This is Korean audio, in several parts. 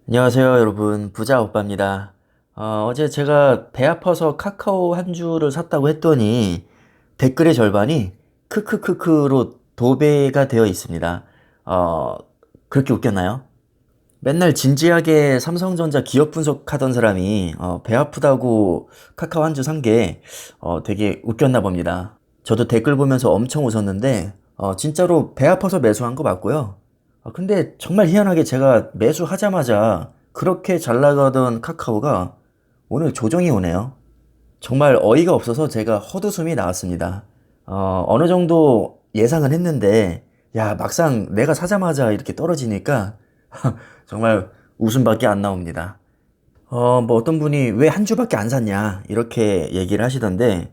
안녕하세요, 여러분. 부자 오빠입니다. 어제 제가 배 아파서 카카오 한 주를 샀다고 했더니 댓글의 절반이 크크크크로 도배가 되어 있습니다. 어, 그렇게 웃겼나요? 맨날 진지하게 삼성전자 기업 분석하던 사람이 배 아프다고 카카오 한 주 산 게 되게 웃겼나 봅니다. 저도 댓글 보면서 엄청 웃었는데 진짜로 배 아파서 매수한 거 맞고요. 근데 정말 희한하게 제가 매수하자마자 그렇게 잘 나가던 카카오가 오늘 조정이 오네요. 정말 어이가 없어서 제가 헛웃음이 나왔습니다. 어느 정도 예상은 했는데, 야, 막상 내가 사자마자 이렇게 떨어지니까 정말 웃음밖에 안 나옵니다. 뭐 어떤 분이 왜 한 주밖에 안 샀냐, 이렇게 얘기를 하시던데,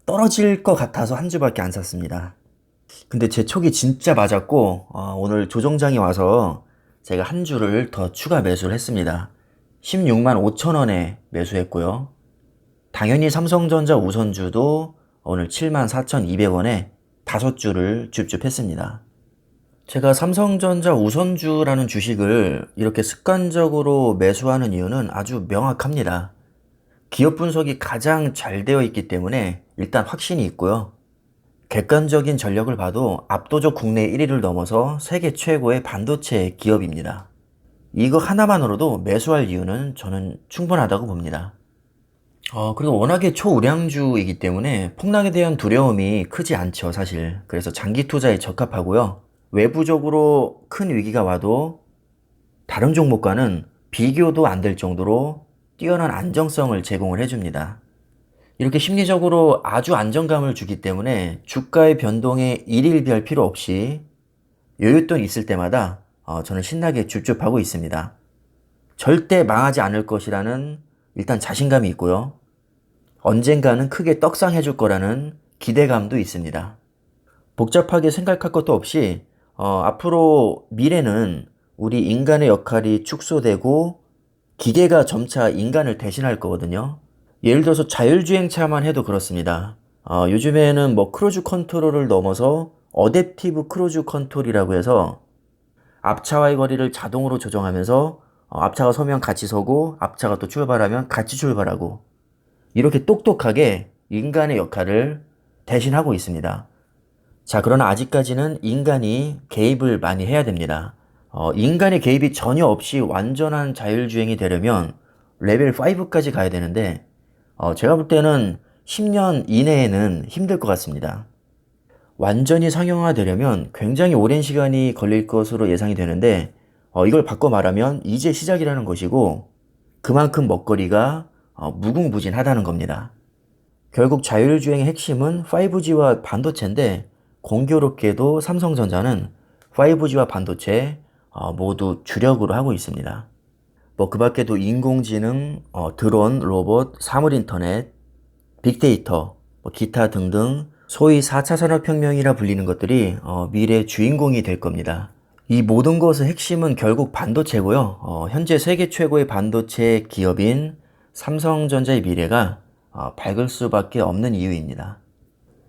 떨어질 것 같아서 한 주밖에 안 샀습니다. 근데 제 촉이 진짜 맞았고, 오늘 조정장이 와서 제가 한 주를 더 추가 매수를 했습니다. 16만 5천 원에 매수했고요. 당연히 삼성전자 우선주도 오늘 7만 4,200원에 다섯 주를 줍줍했습니다. 제가 삼성전자 우선주라는 주식을 이렇게 습관적으로 매수하는 이유는 아주 명확합니다. 기업 분석이 가장 잘 되어 있기 때문에 일단 확신이 있고요. 객관적인 전력을 봐도 압도적 국내 1위를 넘어서 세계 최고의 반도체 기업입니다. 이거 하나만으로도 매수할 이유는 저는 충분하다고 봅니다. 그리고 워낙에 초우량주이기 때문에 폭락에 대한 두려움이 크지 않죠, 사실. 그래서 장기 투자에 적합하고요. 외부적으로 큰 위기가 와도 다른 종목과는 비교도 안 될 정도로 뛰어난 안정성을 제공을 해줍니다. 이렇게 심리적으로 아주 안정감을 주기 때문에 주가의 변동에 일일비할 필요 없이 여윳돈 있을 때마다 저는 신나게 줍줍하고 있습니다. 절대 망하지 않을 것이라는 일단 자신감이 있고요. 언젠가는 크게 떡상해 줄 거라는 기대감도 있습니다. 복잡하게 생각할 것도 없이 앞으로 미래는 우리 인간의 역할이 축소되고 기계가 점차 인간을 대신할 거거든요. 예를 들어서 자율주행차만 해도 그렇습니다. 요즘에는 뭐 크루즈 컨트롤을 넘어서 어댑티브 크루즈 컨트롤이라고 해서 앞차와의 거리를 자동으로 조정하면서 앞차가 서면 같이 서고 앞차가 또 출발하면 같이 출발하고 이렇게 똑똑하게 인간의 역할을 대신하고 있습니다. 자, 그러나 아직까지는 인간이 개입을 많이 해야 됩니다. 인간의 개입이 전혀 없이 완전한 자율주행이 되려면 레벨 5까지 가야 되는데, 제가 볼 때는 10년 이내에는 힘들 것 같습니다. 완전히 상용화되려면 굉장히 오랜 시간이 걸릴 것으로 예상이 되는데, 이걸 바꿔 말하면 이제 시작이라는 것이고, 그만큼 먹거리가 무궁무진하다는 겁니다. 결국 자율주행의 핵심은 5G와 반도체인데 공교롭게도 삼성전자는 5G와 반도체 모두 주력으로 하고 있습니다. 뭐 그 밖에도 인공지능, 드론, 로봇, 사물인터넷, 빅데이터, 뭐 기타 등등 소위 4차 산업혁명이라 불리는 것들이 미래의 주인공이 될 겁니다. 이 모든 것의 핵심은 결국 반도체고요. 현재 세계 최고의 반도체 기업인 삼성전자의 미래가 밝을 수밖에 없는 이유입니다.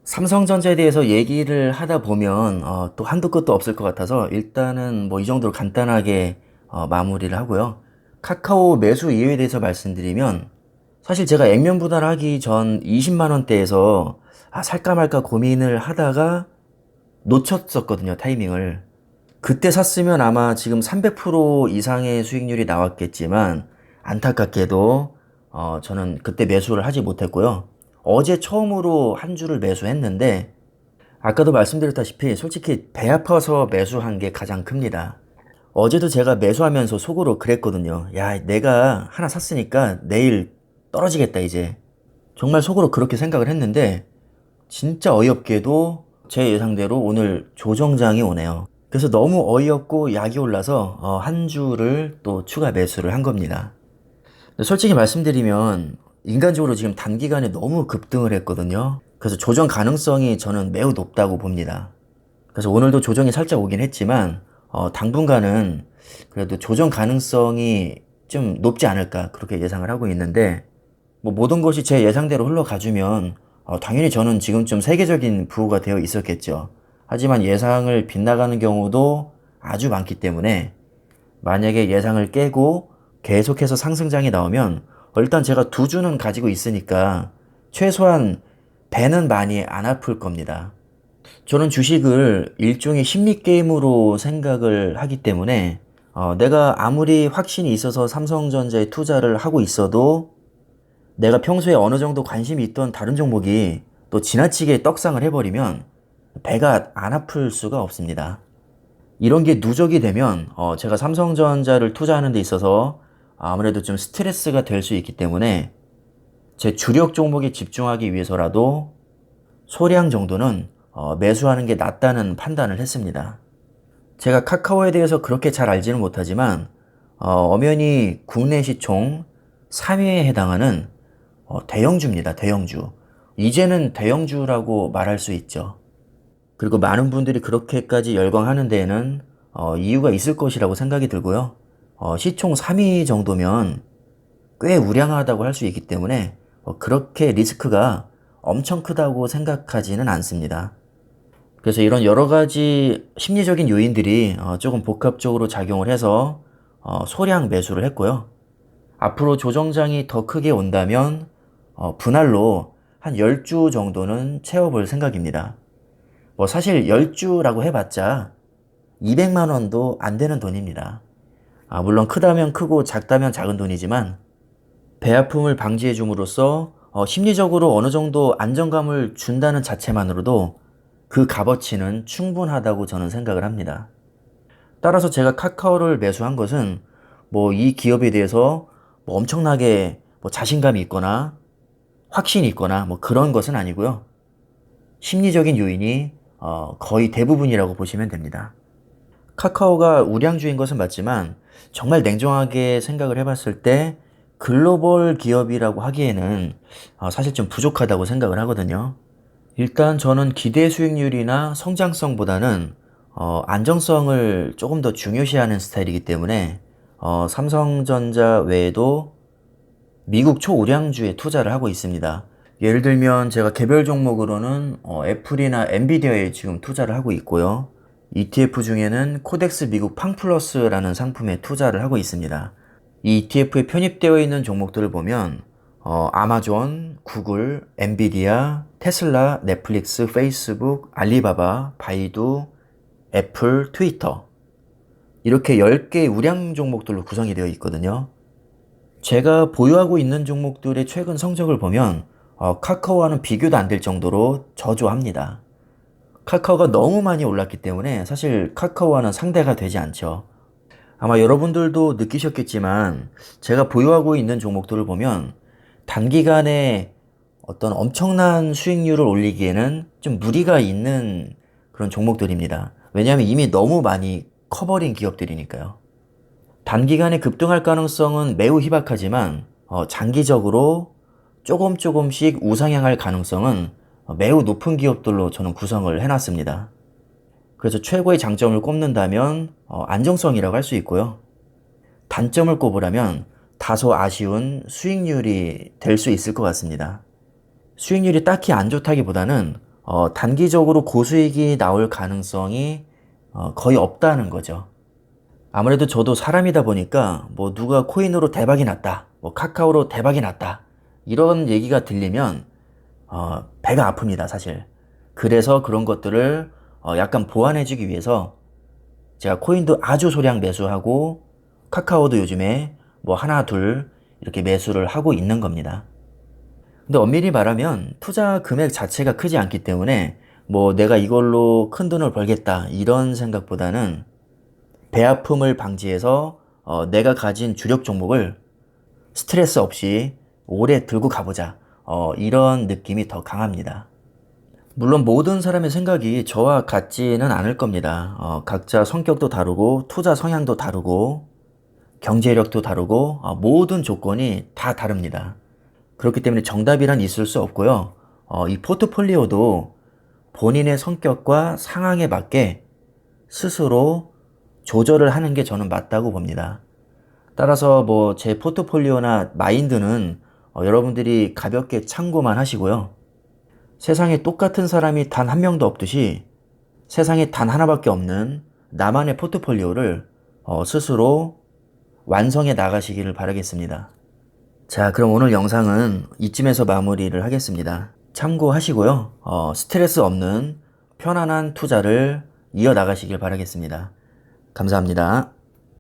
삼성전자에 대해서 얘기를 하다 보면 또 한도 끝도 없을 것 같아서 일단은 뭐 이 정도로 간단하게 마무리를 하고요. 카카오 매수 이유에 대해서 말씀드리면 사실 제가 액면 분할하기 전 20만 원대에서 살까 말까 고민을 하다가 놓쳤었거든요, 타이밍을. 그때 샀으면 아마 지금 300% 이상의 수익률이 나왔겠지만 안타깝게도 저는 그때 매수를 하지 못했고요. 어제 처음으로 한 주를 매수했는데 아까도 말씀드렸다시피 솔직히 배 아파서 매수한 게 가장 큽니다. 어제도 제가 매수하면서 속으로 그랬거든요. 야, 내가 하나 샀으니까 내일 떨어지겠다 이제. 정말 속으로 그렇게 생각을 했는데 진짜 어이없게도 제 예상대로 오늘 조정장이 오네요. 그래서 너무 어이없고 약이 올라서 한 주를 또 추가 매수를 한 겁니다. 솔직히 말씀드리면 인간적으로 지금 단기간에 너무 급등을 했거든요. 그래서 조정 가능성이 저는 매우 높다고 봅니다. 그래서 오늘도 조정이 살짝 오긴 했지만 당분간은 그래도 조정 가능성이 좀 높지 않을까 그렇게 예상을 하고 있는데 뭐 모든 것이 제 예상대로 흘러가주면 당연히 저는 지금쯤 세계적인 부호가 되어 있었겠죠. 하지만 예상을 빗나가는 경우도 아주 많기 때문에 만약에 예상을 깨고 계속해서 상승장이 나오면 일단 제가 두 주는 가지고 있으니까 최소한 배는 많이 안 아플 겁니다. 저는 주식을 일종의 심리 게임으로 생각을 하기 때문에 내가 아무리 확신이 있어서 삼성전자에 투자를 하고 있어도 내가 평소에 어느 정도 관심이 있던 다른 종목이 또 지나치게 떡상을 해버리면 배가 안 아플 수가 없습니다. 이런 게 누적이 되면 제가 삼성전자를 투자하는 데 있어서 아무래도 좀 스트레스가 될 수 있기 때문에 제 주력 종목에 집중하기 위해서라도 소량 정도는 매수하는 게 낫다는 판단을 했습니다. 제가 카카오에 대해서 그렇게 잘 알지는 못하지만 엄연히 국내 시총 3위에 해당하는 대형주입니다. 대형주. 이제는 대형주라고 말할 수 있죠. 그리고 많은 분들이 그렇게까지 열광하는 데에는 이유가 있을 것이라고 생각이 들고요. 시총 3위 정도면 꽤 우량하다고 할 수 있기 때문에 그렇게 리스크가 엄청 크다고 생각하지는 않습니다. 그래서 이런 여러 가지 심리적인 요인들이 조금 복합적으로 작용을 해서 소량 매수를 했고요. 앞으로 조정장이 더 크게 온다면 분할로 한 10주 정도는 채워볼 생각입니다. 뭐 사실 10주라고 해봤자 200만 원도 안 되는 돈입니다. 물론 크다면 크고 작다면 작은 돈이지만 배아픔을 방지해 줌으로써 심리적으로 어느 정도 안정감을 준다는 자체만으로도 그 값어치는 충분하다고 저는 생각을 합니다. 따라서 제가 카카오를 매수한 것은 뭐 이 기업에 대해서 뭐 엄청나게 뭐 자신감이 있거나 확신이 있거나 뭐 그런 것은 아니고요. 심리적인 요인이 거의 대부분이라고 보시면 됩니다. 카카오가 우량주인 것은 맞지만 정말 냉정하게 생각을 해봤을 때 글로벌 기업이라고 하기에는 사실 좀 부족하다고 생각을 하거든요. 일단 저는 기대 수익률이나 성장성보다는 안정성을 조금 더 중요시하는 스타일이기 때문에 삼성전자 외에도 미국 초우량주에 투자를 하고 있습니다. 예를 들면 제가 개별 종목으로는 애플이나 엔비디아에 지금 투자를 하고 있고요. ETF 중에는 코덱스 미국 팡플러스라는 상품에 투자를 하고 있습니다. 이 ETF에 편입되어 있는 종목들을 보면 아마존, 구글, 엔비디아, 테슬라, 넷플릭스, 페이스북, 알리바바, 바이두, 애플, 트위터 이렇게 10개의 우량 종목들로 구성이 되어 있거든요. 제가 보유하고 있는 종목들의 최근 성적을 보면 카카오와는 비교도 안 될 정도로 저조합니다. 카카오가 너무 많이 올랐기 때문에 사실 카카오와는 상대가 되지 않죠. 아마 여러분들도 느끼셨겠지만 제가 보유하고 있는 종목들을 보면 단기간에 어떤 엄청난 수익률을 올리기에는 좀 무리가 있는 그런 종목들입니다. 왜냐하면 이미 너무 많이 커버린 기업들이니까요. 단기간에 급등할 가능성은 매우 희박하지만 장기적으로 조금씩 우상향할 가능성은 매우 높은 기업들로 저는 구성을 해놨습니다. 그래서 최고의 장점을 꼽는다면 안정성이라고 할 수 있고요. 단점을 꼽으라면 다소 아쉬운 수익률이 될 수 있을 것 같습니다. 수익률이 딱히 안 좋다기보다는 단기적으로 고수익이 나올 가능성이 거의 없다는 거죠. 아무래도 저도 사람이다 보니까 뭐 누가 코인으로 대박이 났다, 뭐 카카오로 대박이 났다 이런 얘기가 들리면 배가 아픕니다, 사실. 그래서 그런 것들을 약간 보완해주기 위해서 제가 코인도 아주 소량 매수하고 카카오도 요즘에 뭐 하나 둘 이렇게 매수를 하고 있는 겁니다. 근데 엄밀히 말하면 투자 금액 자체가 크지 않기 때문에 뭐 내가 이걸로 큰 돈을 벌겠다 이런 생각보다는 배아픔을 방지해서 내가 가진 주력 종목을 스트레스 없이 오래 들고 가보자 이런 느낌이 더 강합니다. 물론 모든 사람의 생각이 저와 같지는 않을 겁니다. 각자 성격도 다르고 투자 성향도 다르고 경제력도 다르고 모든 조건이 다 다릅니다. 그렇기 때문에 정답이란 있을 수 없고요. 이 포트폴리오도 본인의 성격과 상황에 맞게 스스로 조절을 하는 게 저는 맞다고 봅니다. 따라서 뭐 제 포트폴리오나 마인드는 여러분들이 가볍게 참고만 하시고요. 세상에 똑같은 사람이 단 한 명도 없듯이 세상에 단 하나밖에 없는 나만의 포트폴리오를 스스로 완성해 나가시기를 바라겠습니다. 자, 그럼 오늘 영상은 이쯤에서 마무리를 하겠습니다. 참고하시고요. 스트레스 없는 편안한 투자를 이어나가시길 바라겠습니다. 감사합니다.